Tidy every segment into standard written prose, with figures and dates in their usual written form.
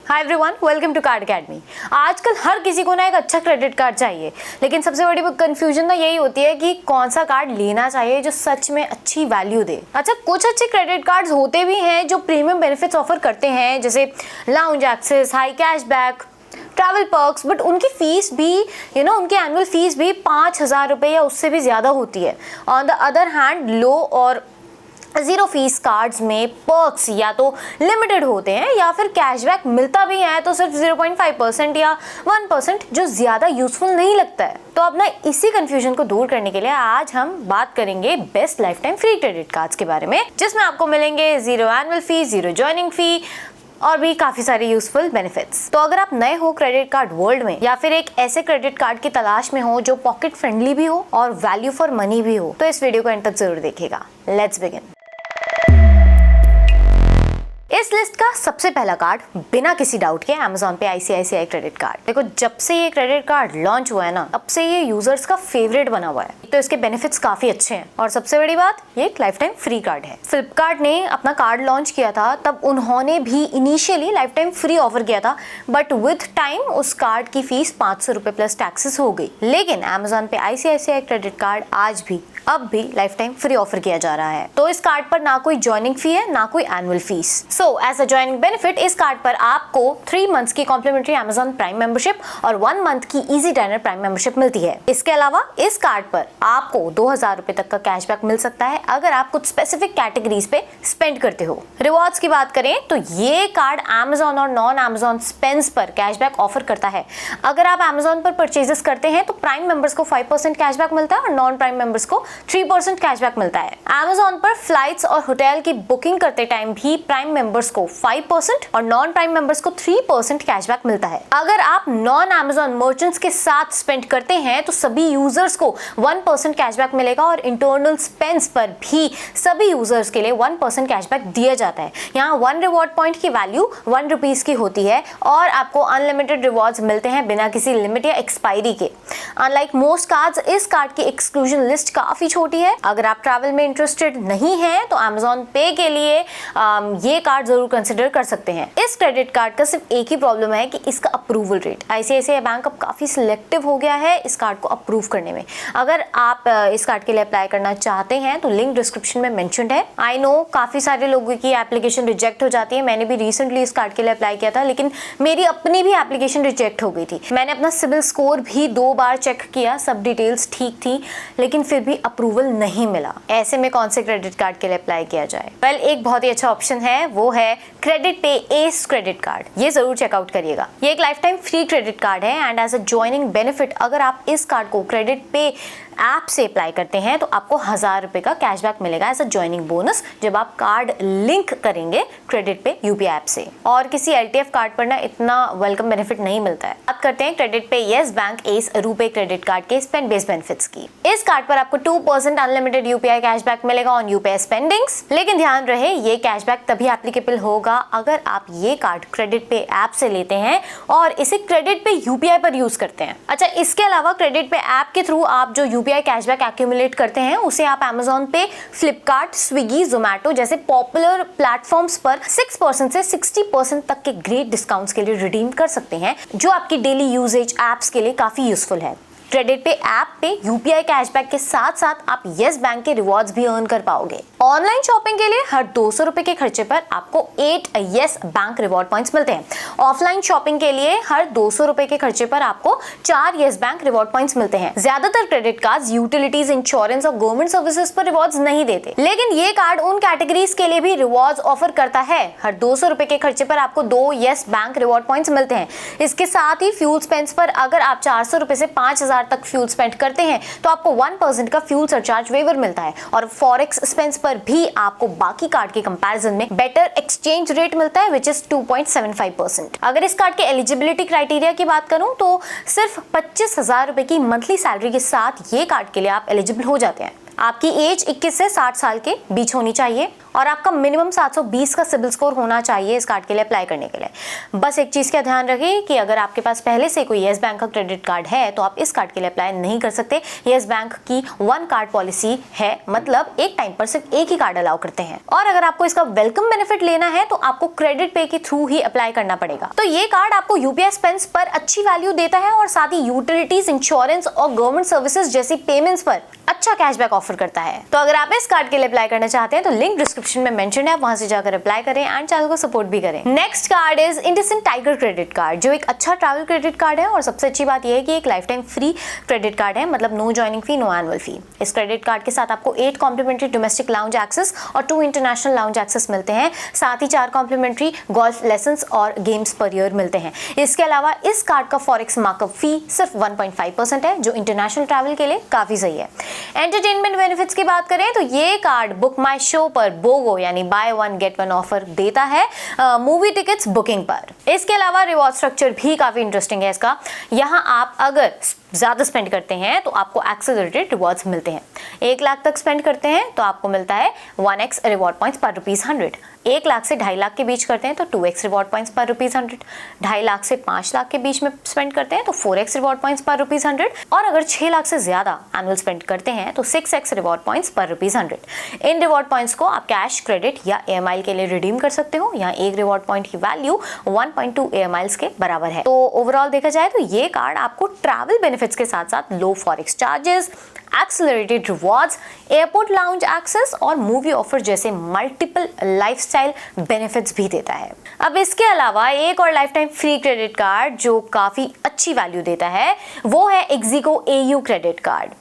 Hi everyone, welcome to card academy. आजकल हर किसी को ना एक अच्छा क्रेडिट कार्ड चाहिए, लेकिन सबसे बड़ी कंफ्यूजन ना यही होती है कि कौन सा कार्ड लेना चाहिए जो सच में अच्छी वैल्यू दे। अच्छा, कुछ अच्छे क्रेडिट कार्ड्स होते भी हैं जो प्रीमियम बेनिफिट्स ऑफर करते हैं, जैसे lounge access, high cashback, travel perks, but उनकी फीस भी उनकी एनुअल फीस भी 5,000 रुपये या उससे भी ज़्यादा होती है। ऑन द अदर हैंड लो और जीरो फीस कार्ड्स में पर्क्स या तो लिमिटेड होते हैं या फिर कैशबैक मिलता भी है तो सिर्फ 0.5% या 1%, जो ज़्यादा यूजफुल नहीं लगता है। तो अब ना इसी कंफ्यूजन को दूर करने के लिए आज हम बात करेंगे best life time free credit cards के बारे में, जिसमें आपको मिलेंगे जीरो एनुअल फी, जीरो ज्वाइनिंग फी और भी काफी सारे यूजफुल बेनिफिट्स। तो अगर आप नए हो क्रेडिट कार्ड वर्ल्ड में या फिर एक ऐसे क्रेडिट कार्ड की तलाश में हो जो पॉकेट फ्रेंडली भी हो और वैल्यू फॉर मनी भी हो, तो इस वीडियो को एंड तक जरूर देखिएगा। Let's begin. इस लिस्ट का सबसे पहला कार्ड बिना किसी डाउट के Amazon पे ICICI क्रेडिट कार्ड। देखो, जब से ये क्रेडिट कार्ड लॉन्च हुआ है ना, तब से ये यूजर्स का फेवरेट बना हुआ है। तो इसके बेनिफिट्स काफी अच्छे हैं और सबसे बड़ी बात, ये एक लाइफ टाइम फ्री कार्ड है। फ्लिपकार्ट ने अपना कार्ड लॉन्च किया था तब उन्होंने भी initially life time free offer किया था, बट विद टाइम उस कार्ड की फीस 500 रुपए प्लस टैक्सेस हो गई। लेकिन Amazon पे ICICI क्रेडिट कार्ड आज भी अब भी लाइफ टाइम फ्री ऑफर किया जा रहा है। तो इस कार्ड पर ना कोई ज्वाइनिंग फी है, ना कोई annual fees. So as a joining benefit इस कार्ड पर आपको 3 मंथ्स की कॉम्प्लीमेंट्री Amazon प्राइम मेंबरशिप और 1 मंथ की इजी डाइनर प्राइम मेंबरशिप मिलती है। इसके अलावा इस कार्ड पर आपको 2,000 रुपए तक का कैशबैक मिल सकता है अगर आप कुछ स्पेसिफिक कैटेगरीज पे स्पेंड करते हो। रिवॉर्ड्स की बात करें तो ये कार्ड Amazon और नॉन Amazon स्पेंड्स पर कैशबैक ऑफर करता है। अगर आप Amazon पर परचेजेस करते हैं तो प्राइम मेंबर्स को 5% कैशबैक मिलता है और नॉन प्राइम मेंबर्स को 3% कैशबैक मिलता है। Amazon पर फ्लाइट्स और होटल की बुकिंग करते टाइम भी प्राइम मेंबर्स को 5% और नॉन प्राइम मेंबर्स को 3% कैशबैक मिलता है। अगर आप नॉन Amazon मर्चेंट्स के साथ स्पेंड करते हैं तो सभी यूजर्स को 1% कैशबैक मिलेगा और इंटरनल स्पेंड्स पर भी सभी यूजर्स के लिए 1% कैशबैक दिया जाता है। यहाँ 1 रिवॉर्ड पॉइंट की वैल्यू 1 रुपीज की होती है और आपको अनलिमिटेड रिवॉर्ड्स मिलते हैं बिना किसी लिमिट या एक्सपायरी के। अनलाइक मोस्ट कार्ड्स, इस कार्ड की एक्सक्लूजन लिस्ट काफी छोटी है। अगर आप ट्रैवल में इंटरेस्टेड नहीं हैं तो Amazon पे के लिए ये कार्ड जरूर कंसिडर कर सकते हैं। इस क्रेडिट कार्ड का सिर्फ एक ही प्रॉब्लम है कि इसका अप्रूवल रेट। ICICI बैंक अब काफी सिलेक्टिव हो गया है इस कार्ड को अप्रूव करने में। अगर आप इस कार्ड के लिए अप्लाई करना चाहते हैं तो लिंक डिस्क्रिप्शन में मेंशन्ड है। आई नो काफी सारे लोगों की एप्लीकेशन रिजेक्ट हो जाती है। मैंने भी रिसेंटली इस कार्ड के लिए अप्लाई किया था, लेकिन मेरी अपनी भी एप्लीकेशन रिजेक्ट हो गई थी। मैंने अपना सिविल स्कोर भी 2 बार चेक किया, सब डिटेल्स ठीक थी, लेकिन फिर भी अप्रूवल नहीं मिला। ऐसे में कौन से क्रेडिट कार्ड के लिए अप्लाई किया जाए? वेल, एक बहुत ही अच्छा ऑप्शन है, वो है क्रेडिट पे एस क्रेडिट कार्ड। ये जरूर चेकआउट करिएगा। ये एक life time free credit card है and as a joining benefit अगर आप इस कार्ड को क्रेडिट पे ऐप से अप्लाई करते हैं तो आपको 1,000 रुपए का कैशबैक मिलेगा एज अ ज्वाइनिंग बोनस जब आप कार्ड लिंक करेंगे क्रेडिट पे UPI ऐप से। और किसी LTF कार्ड पर ना इतना वेलकम बेनिफिट नहीं मिलता है। बात करते हैं क्रेडिट पे yes bank S RuPay credit card के स्पेंड बेस्ड बेनिफिट्स की। इस कार्ड पर आपको 2% अनलिमिटेड UPI कैशबैक मिलेगा ऑन UPI स्पेंडिंग्स। लेकिन ध्यान रहे, ये कैशबैक तभी एप्लीकेबल होगा अगर आप ये कार्ड क्रेडिट पे ऐप से लेते हैं और इसे क्रेडिट पे UPI पर यूज करते हैं। अच्छा, इसके अलावा क्रेडिट पे ऐप के थ्रू आप जो UPI कैशबैक एक्यूमुलेट करते हैं उसे आप Amazon पे, फ्लिपकार्ट, स्विगी, जोमैटो जैसे पॉपुलर प्लेटफॉर्म्स पर 6% से 60% तक के ग्रेट डिस्काउंट्स के लिए रिडीम कर सकते हैं, जो आपकी डेली यूजेज एप्स के लिए काफी यूजफुल है। क्रेडिट पे ऐप पे UPI कैशबैक के साथ साथ आप येस बैंक के रिवॉर्ड्स भी अर्न कर पाओगे। ऑनलाइन शॉपिंग के लिए हर 200 रुपए के खर्चे पर आपको 8 येस बैंक रिवॉर्ड पॉइंट्स मिलते हैं। ऑफलाइन शॉपिंग के लिए हर 200 रुपए के खर्चे पर आपको 4 येस बैंक रिवॉर्ड पॉइंट्स मिलते हैं। ज्यादातर क्रेडिट कार्ड यूटिलिटीज, इंश्योरेंस और गवर्नमेंट सर्विसेज पर रिवॉर्ड्स नहीं देते, लेकिन ये कार्ड उन कैटेगरीज के लिए भी रिवॉर्ड्स ऑफर करता है। हर 200 रुपए के खर्चे पर आपको 2 येस बैंक रिवॉर्ड पॉइंट्स मिलते हैं। इसके साथ ही फ्यूल स्पेंड्स पर अगर आप 400 रुपए से 5,000 तक फ्यूल स्पेंड करते हैं तो आपको 1% का फ्यूल सरचार्ज वेवर मिलता है और फॉरेक्स स्पेंड्स पर भी आपको बाकी कार्ड के कंपैरिजन में बेटर एक्सचेंज रेट मिलता है, विच इज 2.75%। अगर इस कार्ड के एलिजिबिलिटी क्राइटेरिया की बात करूं तो सिर्फ 25,000 रुपए की मंथली सैलरी के साथ ये कार्ड के लिए आप एलिजिबल हो जाते हैं। आपकी एज 21 से 60 साल के बीच होनी चाहिए और आपका मिनिमम 720 का सिबिल स्कोर होना चाहिए इस कार्ड के लिए अप्लाई करने के लिए। बस एक चीज का ध्यान रखिए कि अगर आपके पास पहले से कोई येस बैंक का क्रेडिट कार्ड है तो आप इस कार्ड के लिए अप्लाई नहीं कर सकते। येस बैंक की वन कार्ड पॉलिसी है, मतलब एक टाइम पर सिर्फ एक ही कार्ड अलाउ करते हैं। और अगर आपको इसका वेलकम बेनिफिट लेना है तो आपको क्रेडिट पे के थ्रू ही अप्लाई करना पड़ेगा। तो ये कार्ड आपको यूपीआई स्पेंड्स पर अच्छी वैल्यू देता है और साथ ही यूटिलिटीज, इंश्योरेंस और गवर्नमेंट सर्विसेज जैसी पेमेंट्स पर अच्छा कैशबैक ऑफर करता है। तो अगर आप इस कार्ड के लिए अप्लाई करना चाहते हैं तो लिंक डिस्क्रिप्शन में मेंशन है, आप वहां से जाकर अप्लाई करें एंड चैनल को सपोर्ट भी करें। Next card is IndusInd tiger credit card, जो एक अच्छा ट्रैवल क्रेडिट कार्ड है और सबसे अच्छी बात यह है कि एक life time free credit card है, मतलब no joining fee, no annual fee. इस क्रेडिट कार्ड के साथ आपको 8 कॉम्प्लीमेंट्री डोमेस्टिक लाउंज एक्सेस और 2 इंटरनेशनल लाउंज एक्सेस मिलते हैं। साथ ही 4 कॉम्प्लीमेंट्री गोल्फ लेसन्स और गेम्स पर ईयर मिलते हैं। इसके अलावा इस कार्ड का फॉरेक्स मार्कअप फी सिर्फ 1.5% है, जो इंटरनेशनल ट्रैवल के लिए काफी सही है। एंटरटेनमेंट बेनिफिट्स की बात करें तो ये कार्ड बुक माई शो पर बोगो यानी bye one get one offer देता है मूवी टिकट्स बुकिंग पर। इसके अलावा रिवॉर्ड स्ट्रक्चर भी काफी इंटरेस्टिंग है इसका। यहाँ आप अगर ज्यादा स्पेंड करते हैं तो आपको एक्सेलरेटेड रिवॉर्ड्स मिलते हैं। 1 लाख तक स्पेंड करते हैं तो आपको मिलता है 1x रिवॉर्ड पॉइंट्स पर ₹100। 1 लाख से 2.5 लाख के बीच करते हैं तो 2x रिवॉर्ड पॉइंट्स पर ₹100। 2.5 लाख से 5 लाख के बीच में स्पेंड करते हैं तो 4x रिवॉर्ड पॉइंट्स पर ₹100। और अगर 6 लाख से ज्यादा एनुअल स्पेंड करते हैं तो 6x रिवॉर्ड पॉइंट्स पर ₹100। इन रिवॉर्ड पॉइंट्स को आप कैश, क्रेडिट या EMI के लिए रिडीम कर सकते हो। यहाँ एक रिवॉर्ड पॉइंट की वैल्यू 1.2 EMI के बराबर है। तो ओवरऑल देखा जाए तो ये कार्ड आपको ट्रैवल बेनिफिट्स के साथ साथ low forex charges, accelerated rewards, airport lounge access और मूवी ऑफर जैसे मल्टीपल लाइफस्टाइल बेनिफिट्स भी देता है। अब इसके अलावा एक और life time free credit card जो काफी अच्छी वैल्यू देता है वो है एक्सिगो AU क्रेडिट कार्ड।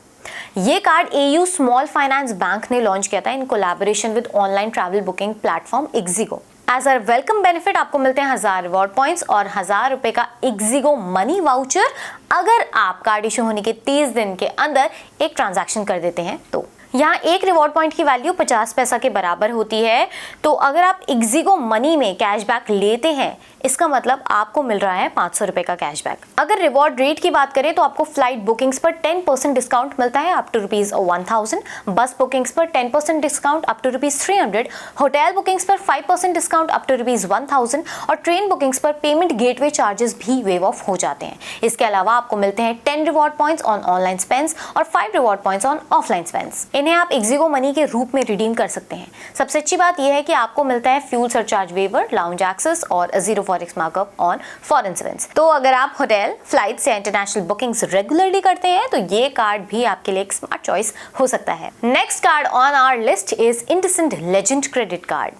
ये card AU small finance bank ने लॉन्च किया था in collaboration with online travel booking platform Ixigo. As a welcome benefit आपको मिलते हैं 1000 रिवॉर्ड पॉइंट्स और 1000 रुपए का एक्सिगो मनी वाउचर अगर आप कार्ड इशू होने के 30 दिन के अंदर एक ट्रांजैक्शन कर देते हैं तो। यहाँ एक रिवॉर्ड पॉइंट की वैल्यू 50 पैसा के बराबर होती है। तो अगर आप एक्सिगो मनी में कैशबैक लेते हैं इसका मतलब आपको मिल रहा है 500 रुपए का कैशबैक। अगर रिवॉर्ड रेट की बात करें तो आपको फ्लाइट बुकिंग्स पर 10% डिस्काउंट मिलता है अप टू ₹1000, बस बुकिंग्स पर 10% discount up to ₹300, hotel bookings पर 5% डिस्काउंट अप टू ₹1000 और ट्रेन बुकिंग्स पर पेमेंट गेटवे चार्जेस भी वेव ऑफ हो जाते हैं। इसके अलावा आपको मिलते हैं 10 reward points on online spends और 5 reward points on offline spends. इन्हें आप एक्सिगो मनी के रूप में रिडीम कर सकते हैं। सबसे अच्छी बात यह है कि आपको मिलता है fuel surcharge waiver, lounge access और 0 forex markup on foreign spends. तो अगर आप होटल, फ्लाइट्स या इंटरनेशनल बुकिंग्स रेगुलरली करते हैं तो ये कार्ड भी आपके लिए एक स्मार्ट चॉइस हो सकता है। Next card on our list is IndusInd legend credit card.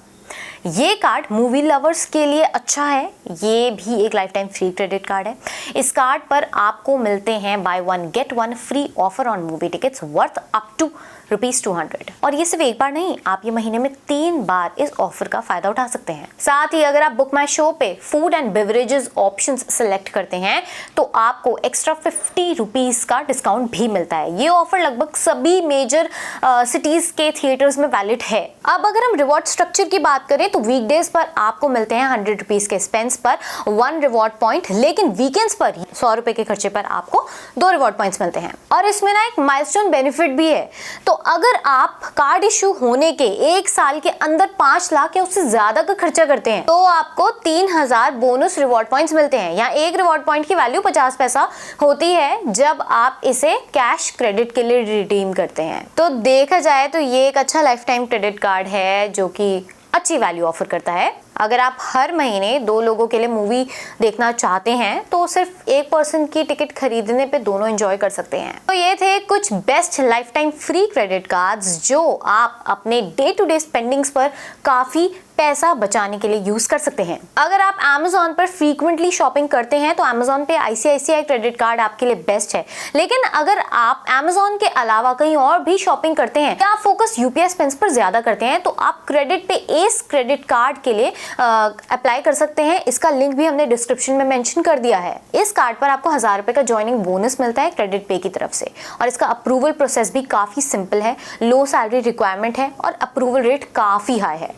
ये कार्ड मूवी लवर्स के लिए अच्छा है। ये भी एक life time free credit card है। इस कार्ड पर आपको मिलते हैं buy one get one free offer on movie tickets worth up to ₹200 और ये सिर्फ एक बार नहीं, आप ये महीने में 3 बार इस ऑफर का फायदा उठा सकते हैं। साथ ही अगर आप बुक माई शो पे food and beverages options select करते हैं तो आपको एक्स्ट्रा ₹50 का डिस्काउंट भी मिलता है। ये ऑफर लगभग सभी मेजर सिटीज के थिएटर्स में वैलिड है। अब अगर हम रिवॉर्ड स्ट्रक्चर की बात करें तो वीकडेज पर आपको मिलते हैं ₹100 के स्पेंस पर 1 रिवॉर्ड पॉइंट, लेकिन वीकेंड्स पर ₹100 के खर्चे पर आपको 2 रिवॉर्ड पॉइंट्स मिलते हैं। और इसमें ना एक माइलस्टोन बेनिफिट भी है। तो अगर आप कार्ड इशू होने के 1 साल के अंदर 5 लाख या उससे ज्यादा का खर्चा करते हैं तो आपको 3000 बोनस रिवॉर्ड पॉइंट्स मिलते हैं। यहाँ एक रिवॉर्ड पॉइंट की वैल्यू 50 पैसा होती है जब आप इसे कैश क्रेडिट के लिए रिडीम करते हैं। तो देखा जाए तो ये एक अच्छा लाइफ टाइम क्रेडिट कार्ड है जो कि अच्छी वैल्यू ऑफर करता है। अगर आप हर महीने 2 लोगों के लिए मूवी देखना चाहते हैं तो सिर्फ एक पर्सन की टिकट खरीदने पे दोनों एंजॉय कर सकते हैं। तो ये थे कुछ best life time free credit cards जो आप अपने डे टू डे स्पेंडिंग्स पर काफी पैसा बचाने के लिए यूज कर सकते हैं। अगर आप Amazon पर फ्रीक्वेंटली शॉपिंग करते हैं तो Amazon पे ICICI क्रेडिट कार्ड आपके लिए बेस्ट है। लेकिन अगर आप Amazon के अलावा कहीं और भी शॉपिंग करते हैं या आप फोकस UPI स्पेंड्स पर ज्यादा करते हैं तो आप क्रेडिट पे एस क्रेडिट कार्ड के लिए अप्लाई कर सकते हैं। इसका लिंक भी हमने डिस्क्रिप्शन में मेंशन कर दिया है। इस कार्ड पर आपको 1000 रुपए का ज्वाइनिंग बोनस मिलता है क्रेडिट पे की तरफ से और इसका अप्रूवल प्रोसेस भी काफी सिंपल है, लो सैलरी रिक्वायरमेंट है और अप्रूवल रेट काफी हाई है।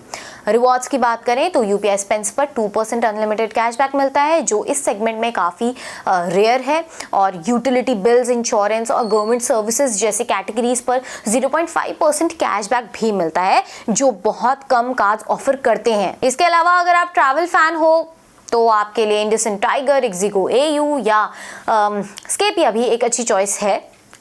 रिवॉर्ड्स की बात करें तो यूपीआई स्पेंड्स पर 2% अनलिमिटेड कैशबैक मिलता है, जो इस सेगमेंट में काफ़ी रेयर है। और यूटिलिटी बिल्स, इंश्योरेंस और गवर्नमेंट सर्विसेज जैसी कैटेगरीज पर 0.5% कैशबैक भी मिलता है, जो बहुत कम कार्ड्स ऑफर करते हैं। इसके अलावा अगर आप ट्रैवल फैन हो तो आपके लिए इंडसइंड टाइगर, इक्जिगो एयू या स्केपिया भी एक अच्छी चॉइस है।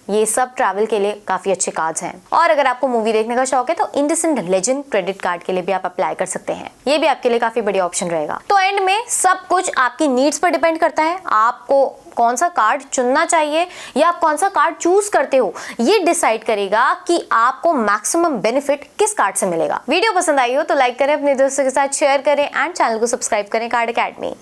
ये सब ट्रैवल के लिए काफी अच्छे कार्ड्स हैं। और अगर आपको मूवी देखने का शौक है तो इंडसइंड लेजेंड क्रेडिट कार्ड के लिए भी आप अप्लाई कर सकते हैं। ये भी आपके लिए काफी बढ़िया ऑप्शन रहेगा। तो एंड में सब कुछ आपकी नीड्स पर डिपेंड करता है। आपको कौन सा कार्ड चुनना चाहिए या आप कौन सा कार्ड चूज करते हो, ये डिसाइड करेगा कि आपको मैक्सिमम बेनिफिट किस कार्ड से मिलेगा। वीडियो पसंद आई हो तो लाइक करें, अपने दोस्तों के साथ शेयर करें एंड चैनल को सब्सक्राइब करें कार्ड अकेडमी।